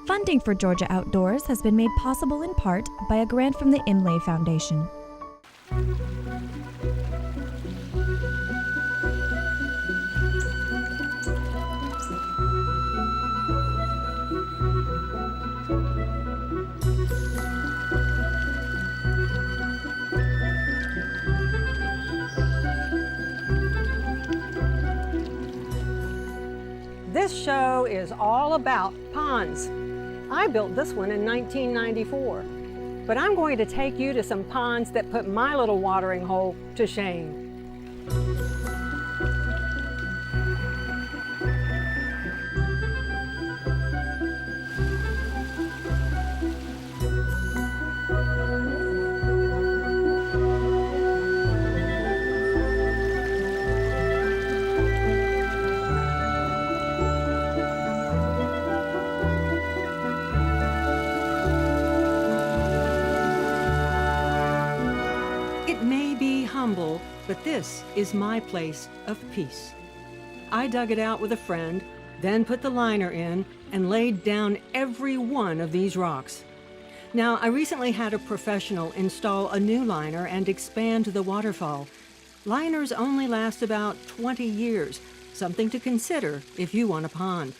Funding for Georgia Outdoors has been made possible in part by a grant from the Imlay Foundation. This show is all about ponds. I built this one in 1994, but I'm going to take you to some ponds that put my little watering hole to shame. Humble, but this is my place of peace. I dug it out with a friend, then put the liner in and laid down every one of these rocks. Now, I recently had a professional install a new liner and expand the waterfall. Liners only last about 20 years, something to consider if you want a pond.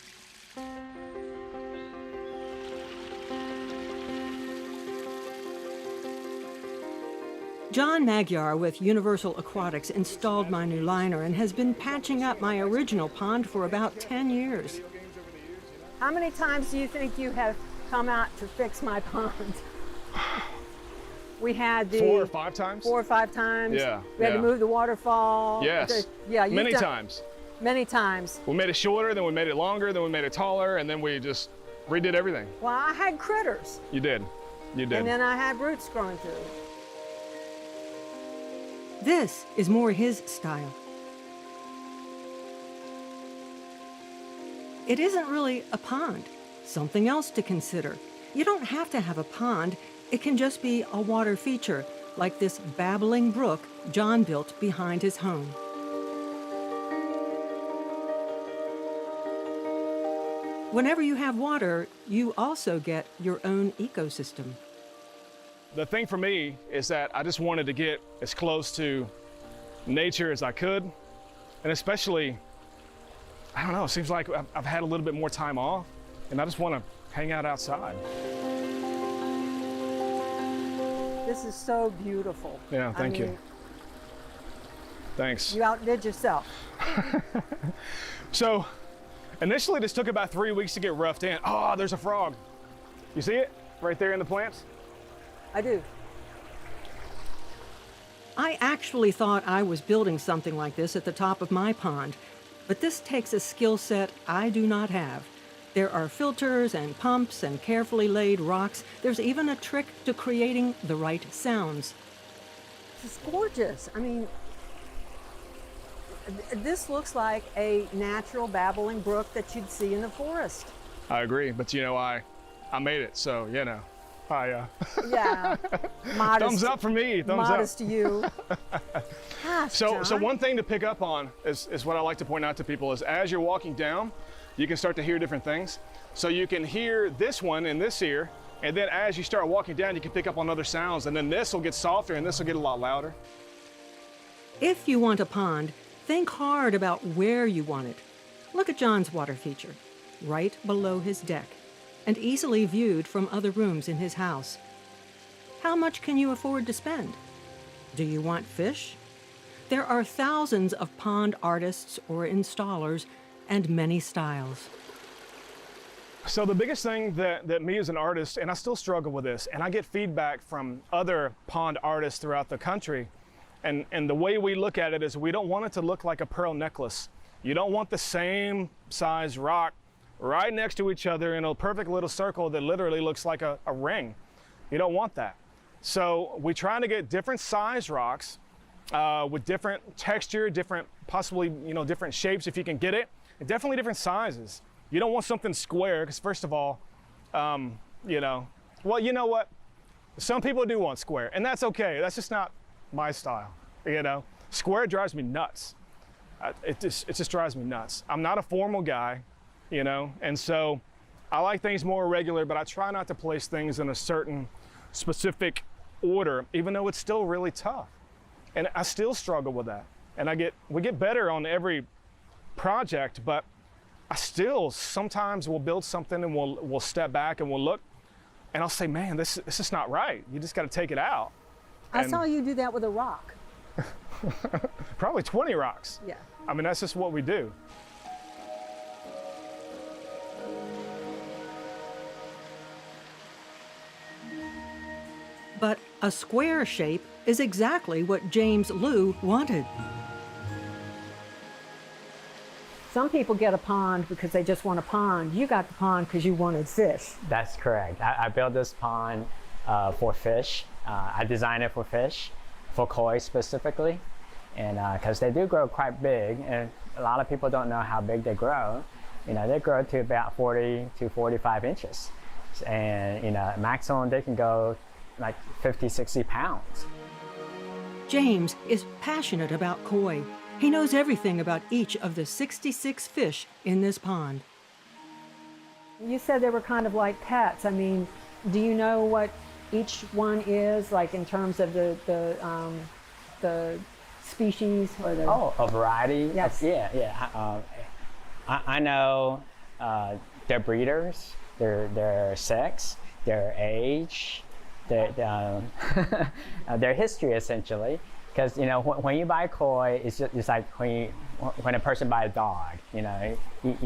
John Magyar with Universal Aquatics installed my new liner and has been patching up my original pond for about 10 years. How many times do you think you have come out to fix my pond? We had the 4 or 5 times. 4 or 5 times. Yeah. We had to move the waterfall. Yes. Yeah. Many times. Many times. We made it shorter, then we made it longer, then we made it taller, and then we just redid everything. Well, I had critters. You did. You did. And then I had roots growing through. This is more his style. It isn't really a pond, something else to consider. You don't have to have a pond. It can just be a water feature, like this babbling brook John built behind his home. Whenever you have water, you also get your own ecosystem. The thing for me is that I just wanted to get as close to nature as I could. And especially, I don't know, it seems like I've had a little bit more time off and I just want to hang out outside. This is so beautiful. Yeah, thank you. Thanks. You outdid yourself. So initially this took about 3 weeks to get roughed in. Oh, there's a frog. You see it right there in the plants? I do. I actually thought I was building something like this at the top of my pond, but this takes a skill set I do not have. There are filters and pumps and carefully laid rocks. There's even a trick to creating the right sounds. This is gorgeous. I mean, this looks like a natural babbling brook that you'd see in the forest. I agree, but you know, I made it, so you know. Yeah, modest. Thumbs up for me. Thumbs modest up. To you. Gosh, so one thing to pick up on is what I like to point out to people is as you're walking down, you can start to hear different things. So you can hear this one in this ear, and then as you start walking down, you can pick up on other sounds, and then this will get softer and this will get a lot louder. If you want a pond, think hard about where you want it. Look at John's water feature, right below his deck, and easily viewed from other rooms in his house. How much can you afford to spend? Do you want fish? There are thousands of pond artists or installers and many styles. So the biggest thing that me as an artist, and I still struggle with this, and I get feedback from other pond artists throughout the country, and the way we look at it is we don't want it to look like a pearl necklace. You don't want the same size rock right next to each other in a perfect little circle that literally looks like a ring. You don't want that. So we try to get different size rocks with different texture, different, possibly, different shapes if you can get it, and definitely different sizes. You don't want something square because first of all, well, you know what? Some people do want square, and that's okay. That's just not my style, you know? Square drives me nuts. It just drives me nuts. I'm not a formal guy, you know, and so I like things more regular, but I try not to place things in a certain specific order, even though it's still really tough. And I still struggle with that. And we get better on every project, but I still sometimes will build something and we'll step back and we'll look, and I'll say, man, this is not right. You just got to take it out. I saw you do that with a rock. Probably 20 rocks. Yeah. I mean, that's just what we do. But a square shape is exactly what James Liu wanted. Some people get a pond because they just want a pond. You got the pond because you wanted fish. That's correct. I built this pond for fish. I designed it for fish, for koi specifically, and because they do grow quite big, and a lot of people don't know how big they grow. You know, they grow to about 40 to 45 inches, and you know, maximum they can go like 50, 60 pounds. James is passionate about koi. He knows everything about each of the 66 fish in this pond. You said they were kind of like pets. I mean, do you know what each one is, like in terms of the species or the? Oh, a variety. Yes. Yeah. I know their breeders, their sex, their age, their history essentially. Because you know, when you buy koi, it's like when a person buys a dog. You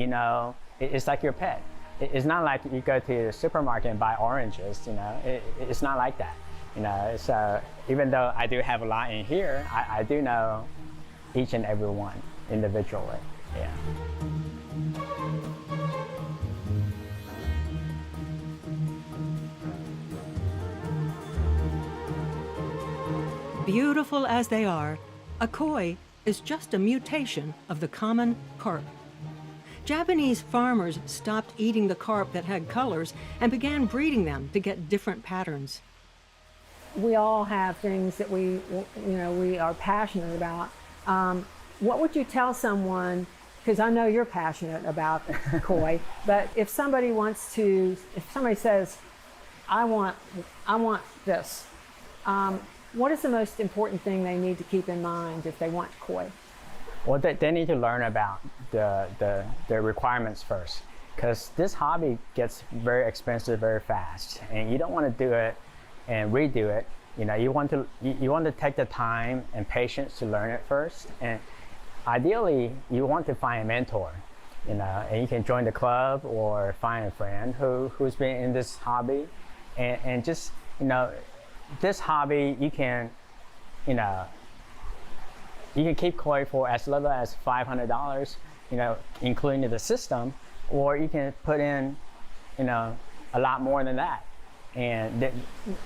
know, it's like your pet. It's not like you go to the supermarket and buy oranges. You know, it's not like that. You know, so even though I do have a lot in here, I do know each and every one individually. Yeah. Beautiful as they are, a koi is just a mutation of the common carp. Japanese farmers stopped eating the carp that had colors and began breeding them to get different patterns. We all have things that we are passionate about. What would you tell someone, because I know you're passionate about koi, but if somebody says, I want this, what is the most important thing they need to keep in mind if they want koi? Well, they need to learn about the requirements first, because this hobby gets very expensive very fast, and you don't want to do it and redo it. You know, you want to take the time and patience to learn it first, and ideally you want to find a mentor. You know, and you can join the club or find a friend who's been in this hobby, and just, you know, this hobby you can keep koi for as little as $500, you know, including the system, or you can put in, you know, a lot more than that, and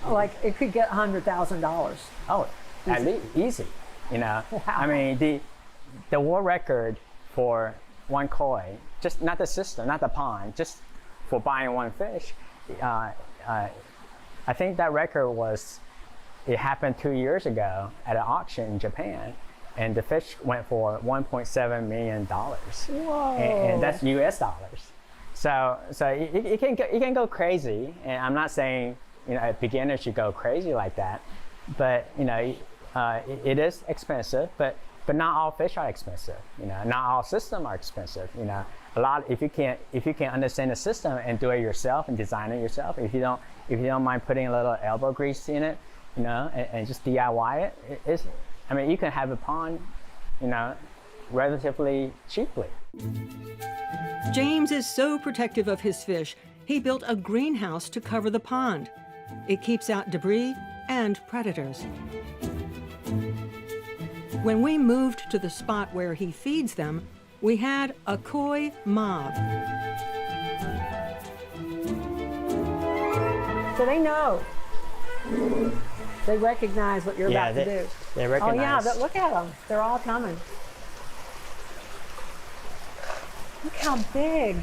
like it could get $100,000. Oh, at least easy, you know. Wow. I mean, the world record for one koi, just not the system, not the pond, just for buying one fish. I think that record it happened 2 years ago at an auction in Japan, and the fish went for $1.7 million. Whoa! And that's U.S. dollars. So it can go crazy, and I'm not saying, you know, a beginner should go crazy like that, but you know, it is expensive, but not all fish are expensive. You know, not all systems are expensive. You know, if you can understand the system and do it yourself and design it yourself, if you don't mind putting a little elbow grease in it, you know, and just DIY it, I mean, you can have a pond, you know, relatively cheaply. James is so protective of his fish, he built a greenhouse to cover the pond. It keeps out debris and predators. When we moved to the spot where he feeds them, we had a koi mob. So they know. They recognize what you're about to do. They recognize. Oh yeah, look at them. They're all coming. Look how big.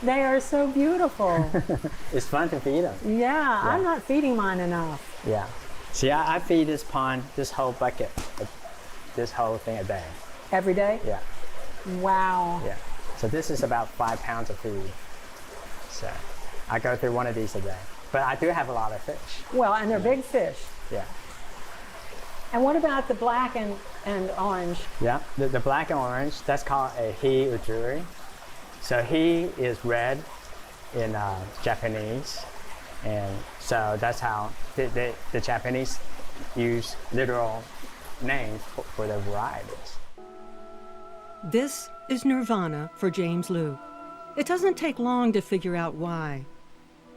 They are so beautiful. It's fun to feed them. Yeah, I'm not feeding mine enough. Yeah. See, I feed this pond, this whole bucket, this whole thing a day. Every day? Yeah. Wow. Yeah. So this is about 5 pounds of food. So I go through one of these a day. But I do have a lot of fish. Well, and they're big fish. Yeah. And what about the black and orange? Yeah. The black and orange, that's called a he ujuri. So he is red in Japanese. And so that's how the Japanese use literal names for the varieties. This is nirvana for James Liu. It doesn't take long to figure out why.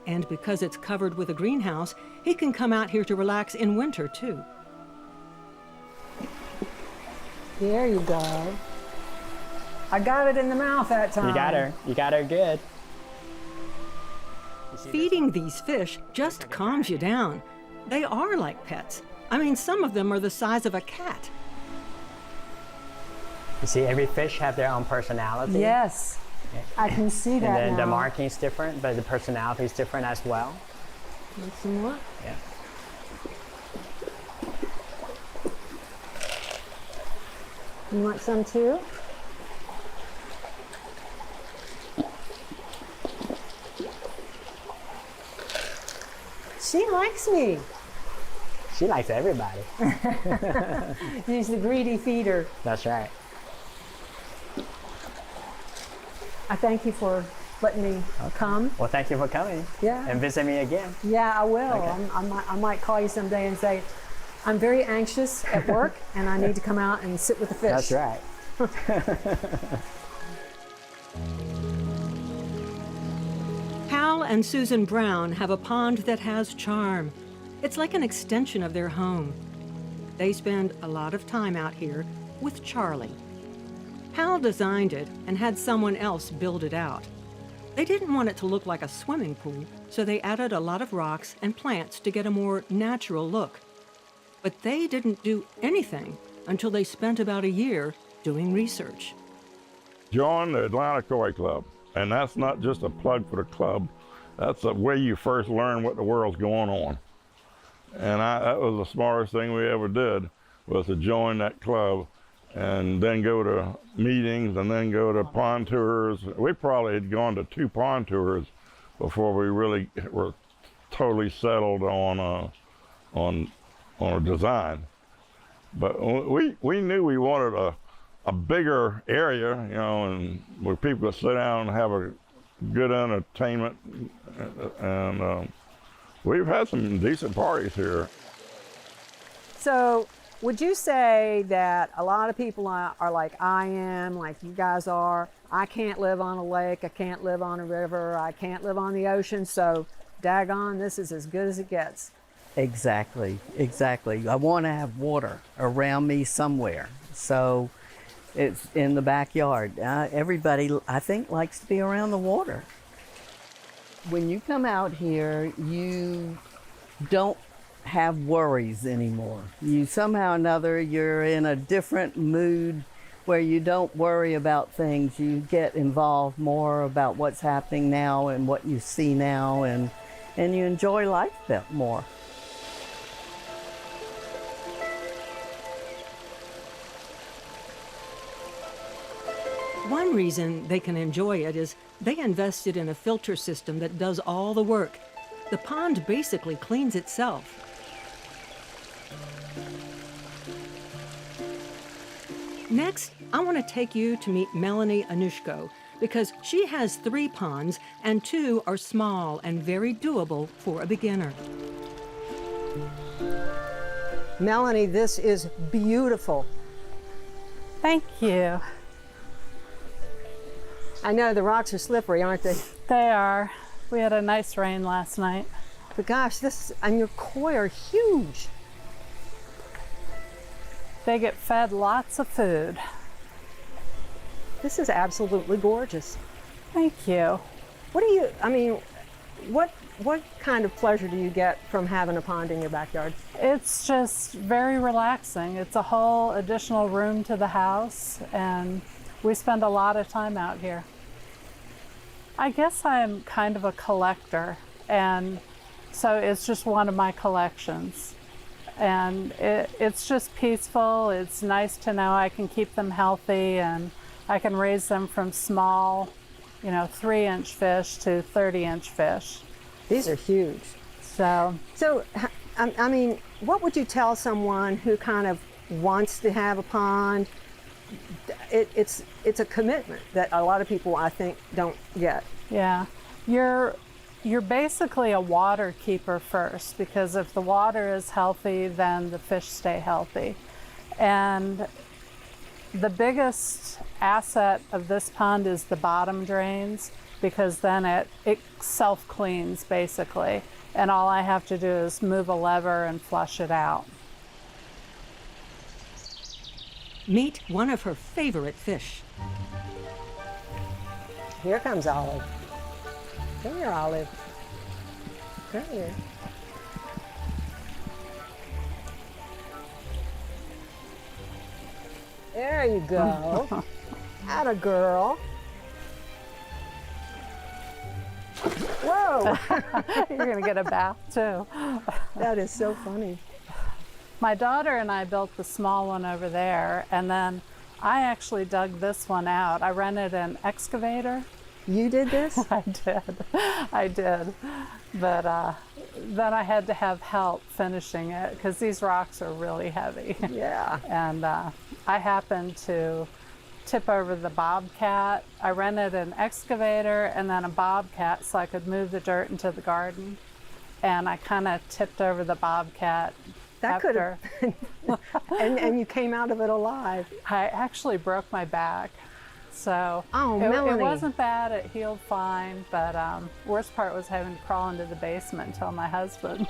And because it's covered with a greenhouse, he can come out here to relax in winter too. There you go. I got it in the mouth that time. You got her. You got her good. Feeding these fish just calms you down. They are like pets. I mean, some of them are the size of a cat. You see, every fish have their own personality. Yes, I can see that And then now. the marking's different, but the personality is different as well. Want some more? Yeah. You want some too? She likes me. She likes everybody. She's the greedy feeder. That's right. I thank you for letting me come. Well, thank you for coming. Yeah. And visit me again. Yeah, I will. Okay. I might call you someday and say, I'm very anxious at work and I need to come out and sit with the fish. That's right. Hal and Susan Brown have a pond that has charm. It's like an extension of their home. They spend a lot of time out here with Charlie. Hal designed it and had someone else build it out. They didn't want it to look like a swimming pool, so they added a lot of rocks and plants to get a more natural look. But they didn't do anything until they spent about a year doing research. Join the Atlanta Koi Club, and that's not just a plug for the club. That's the way you first learn what the world's going on. And that was the smartest thing we ever did, was to join that club and then go to meetings and then go to pond tours. We probably had gone to 2 pond tours before we really were totally settled on a design. But we knew we wanted a bigger area, you know, and where people could sit down and have a good entertainment. And we've had some decent parties here. So would you say that a lot of people are like I am, like you guys are? I can't live on a lake, I can't live on a river, I can't live on the ocean, so daggone, this is as good as it gets. Exactly, exactly. I want to have water around me somewhere. So it's in the backyard. Everybody, I think, likes to be around the water. When you come out here, you don't have worries anymore. You somehow or another, you're in a different mood where you don't worry about things. You get involved more about what's happening now and what you see now, and you enjoy life a bit more. One reason they can enjoy it is they invested in a filter system that does all the work. The pond basically cleans itself. Next, I want to take you to meet Melanie Anushko because she has 3 ponds and 2 are small and very doable for a beginner. Melanie, this is beautiful. Thank you. I know the rocks are slippery, aren't they? They are. We had a nice rain last night. But gosh, and your koi are huge. They get fed lots of food. This is absolutely gorgeous. Thank you. What kind of pleasure do you get from having a pond in your backyard? It's just very relaxing. It's a whole additional room to the house, and we spend a lot of time out here. I guess I'm kind of a collector, and so it's just one of my collections. And it's just peaceful. It's nice to know I can keep them healthy, and I can raise them from small, 3-inch fish to 30-inch fish. These are huge. So I mean, what would you tell someone who kind of wants to have a pond? It's a commitment that a lot of people, I think, don't get. yeah, you're basically a water keeper first, because if the water is healthy, then the fish stay healthy. And the biggest asset of this pond is the bottom drains, because then it self-cleans basically, and all I have to do is move a lever and flush it out. Meet one of her favorite fish. Here comes Olive. Come here, Olive. Come here. There you go. Atta girl. Whoa, You're gonna get a bath too. that is so funny. My daughter and I built the small one over there, and then I actually dug this one out. I rented an excavator. You did this? I did. But then I had to have help finishing it, because these rocks are really heavy. Yeah. And I happened to tip over the bobcat. I rented an excavator and then a bobcat so I could move the dirt into the garden. And I kind of tipped over the bobcat. That could have. and you came out of it alive. I actually broke my back. So Oh, it Melanie. wasn't bad. It healed fine. But worst part was having to crawl into the basement and tell my husband.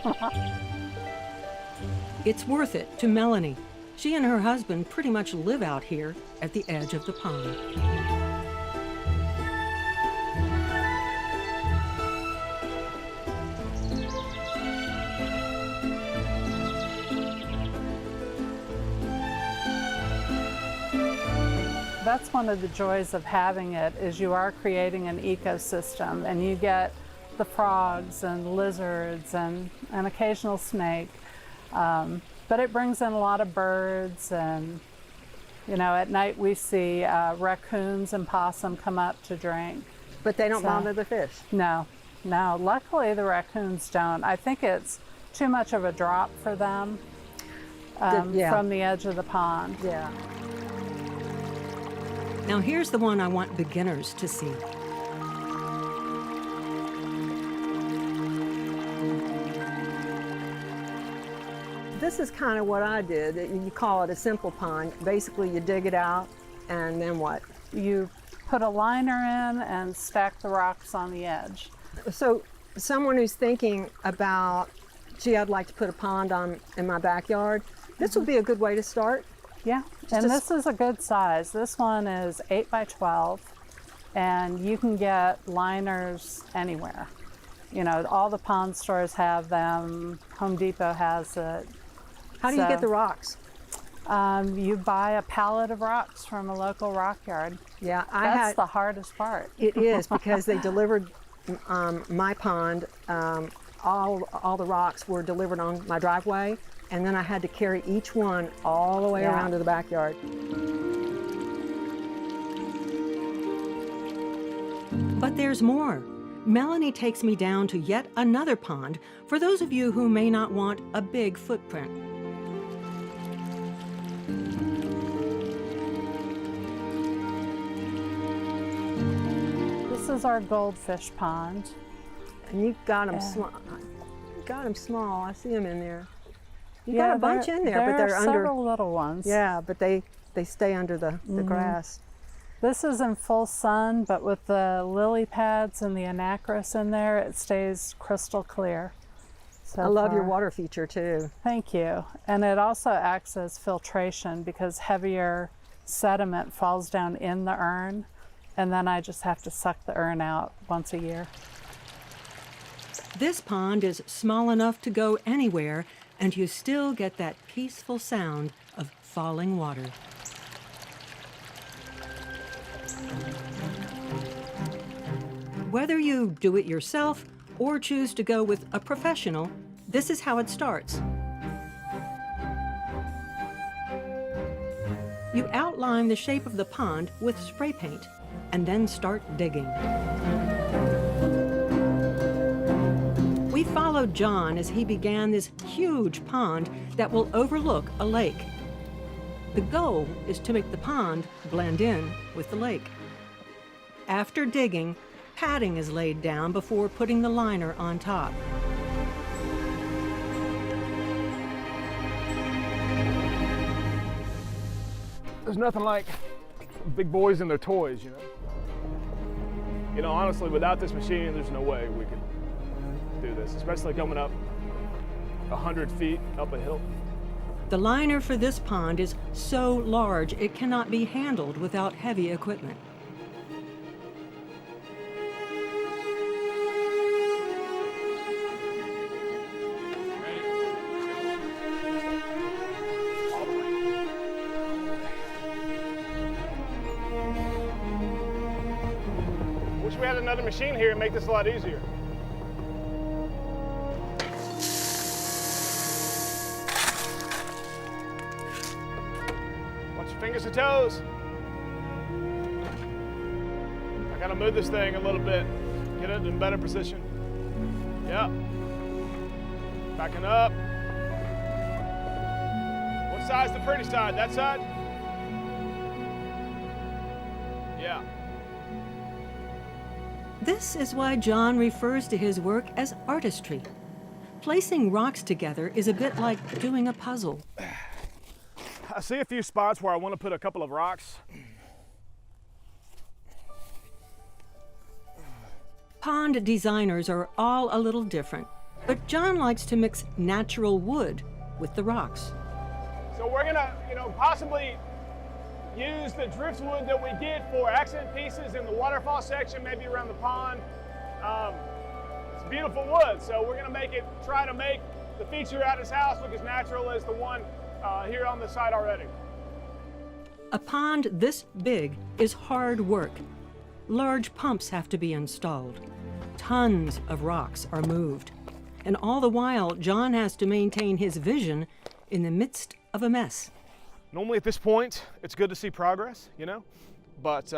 It's worth it to Melanie. She and her husband pretty much live out here at the edge of the pond. That's one of the joys of having it, is you are creating an ecosystem, and you get the frogs and lizards and an occasional snake. But it brings in a lot of birds, and at night we see raccoons and possum come up to drink. But they don't So- bother the fish. No, luckily the raccoons don't. I think it's too much of a drop for them Yeah. from the edge of the pond. Yeah. Now here's the one I want beginners to see. This is kind of what I did. You call it a simple pond. Basically, you dig it out, and then what? You put a liner in and stack the rocks on the edge. So someone who's thinking about, gee, I'd like to put a pond in my backyard, this would be a good way to start. Yeah, and this is a good size. This one is 8 by 12, and you can get liners anywhere. All the pond stores have them. Home Depot has it. How do you get So- the rocks? You buy a pallet of rocks from a local rock yard. Yeah, That's the hardest part. It is, because they delivered my pond. All the rocks were delivered on my driveway, and then I had to carry each one all the way Yeah. around to the backyard. But there's more. Melanie takes me down to yet another pond for those of you who may not want a big footprint. This is our goldfish pond. And you got them Yeah. small. Got them small. I see them in there. You Yeah, got a bunch in there, but there they're are under. several little ones. Yeah, but they stay under the grass. This is in full sun, but with the lily pads and the anacris in there, it stays crystal clear. So I love your far. water feature too. Thank you. And it also acts as filtration, because heavier sediment falls down in the urn, and then I just have to suck the urn out once a year. This pond is small enough to go anywhere, and you still get that peaceful sound of falling water. Whether you do it yourself or choose to go with a professional, this is how it starts. You outline the shape of the pond with spray paint and then start digging. We followed John as he began this huge pond that will overlook a lake. The goal is to make the pond blend in with the lake. After digging, padding is laid down before putting the liner on top. There's nothing like big boys and their toys, you know? You know, honestly, without this machine, there's no way we could do this, especially coming up 100 feet up a hill. The liner for this pond is so large it cannot be handled without heavy equipment. Wish we had another machine here and make this a lot easier. Watch your fingers and toes. I gotta move this thing a little bit, get it in better position. Yep. Backing up. What side's the pretty side? That side? Yeah. This is why John refers to his work as artistry. Placing rocks together is a bit like doing a puzzle. I see a few spots where I want to put a couple of rocks. Pond designers are all a little different, but John likes to mix natural wood with the rocks. So we're gonna, possibly use the driftwood that we get for accent pieces in the waterfall section, maybe around the pond. It's beautiful wood, so we're gonna try to make the feature at his house look as natural as the one here on the site already. A pond this big is hard work. Large pumps have to be installed. Tons of rocks are moved. And all the while, John has to maintain his vision in the midst of a mess. Normally at this point, it's good to see progress, but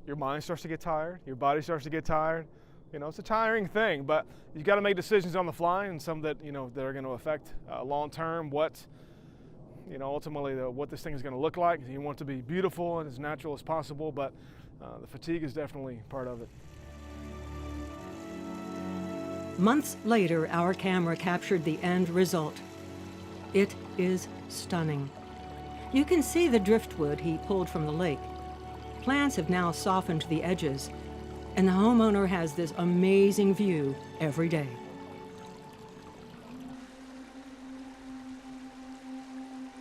your mind starts to get tired, your body starts to get tired. It's a tiring thing, but you've got to make decisions on the fly, and some that, that are going to affect long term ultimately what this thing is going to look like. You want it to be beautiful and as natural as possible, but the fatigue is definitely part of it. Months later, our camera captured the end result. It is stunning. You can see the driftwood he pulled from the lake. Plants have now softened the edges, and the homeowner has this amazing view every day.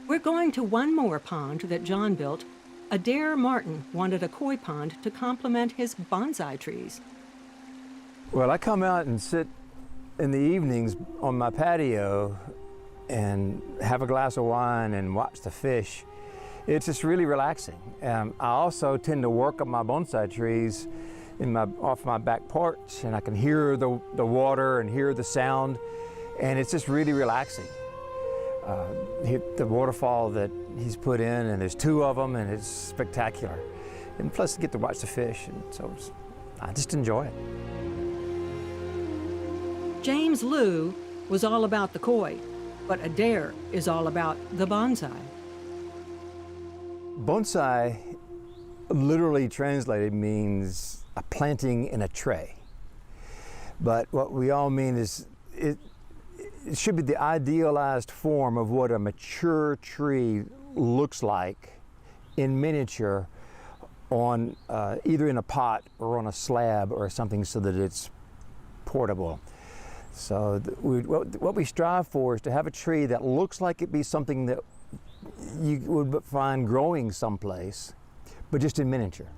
We're going to one more pond that John built. Adair Martin wanted a koi pond to complement his bonsai trees. Well, I come out and sit in the evenings on my patio and have a glass of wine and watch the fish. It's just really relaxing. I also tend to work on my bonsai trees off my back porch, and I can hear the water and hear the sound, and it's just really relaxing. The waterfall that he's put in, and there's 2 of them, and it's spectacular. And plus, I get to watch the fish, and so I just enjoy it. James Liu was all about the koi, but Adair is all about the bonsai. Bonsai, literally translated, means a planting in a tray. But what we all mean is it should be the idealized form of what a mature tree looks like in miniature on either in a pot or on a slab or something so that it's portable. So what we strive for is to have a tree that looks like it'd be something that you would find growing someplace, but just in miniature.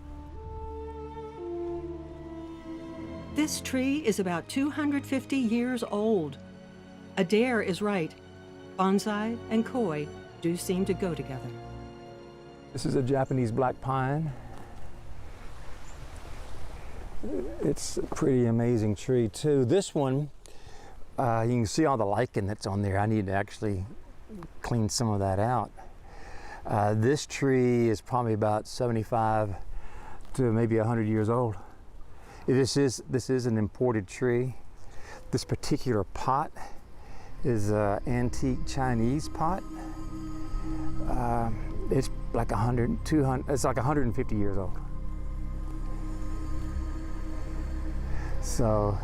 This tree is about 250 years old. Adair is right. Bonsai and koi do seem to go together. This is a Japanese black pine. it's a pretty amazing tree too. This one, you can see all the lichen that's on there. I need to actually clean some of that out. This tree is probably about 75 to maybe 100 years old. This is an imported tree. This particular pot is an antique Chinese pot. It's like 100, 200, it's like 150 years old. So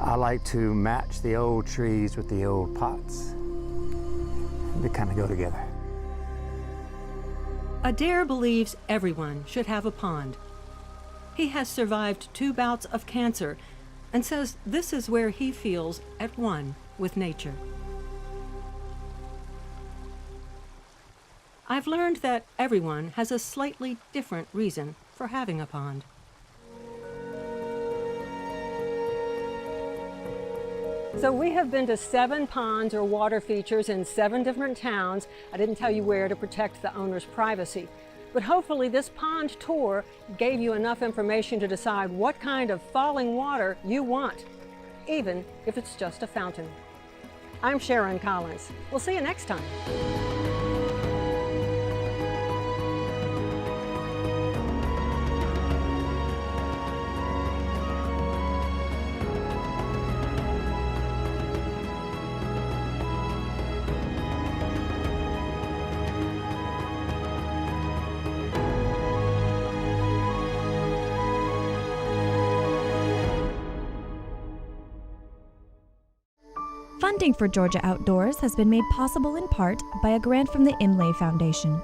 I like to match the old trees with the old pots. They kind of go together. Adair believes everyone should have a pond. He has survived 2 bouts of cancer and says this is where he feels at one with nature. I've learned that everyone has a slightly different reason for having a pond. So we have been to 7 ponds or water features in 7 different towns. I didn't tell you where to protect the owner's privacy. But hopefully this pond tour gave you enough information to decide what kind of falling water you want, even if it's just a fountain. I'm Sharon Collins. We'll see you next time. Funding for Georgia Outdoors has been made possible in part by a grant from the Imlay Foundation.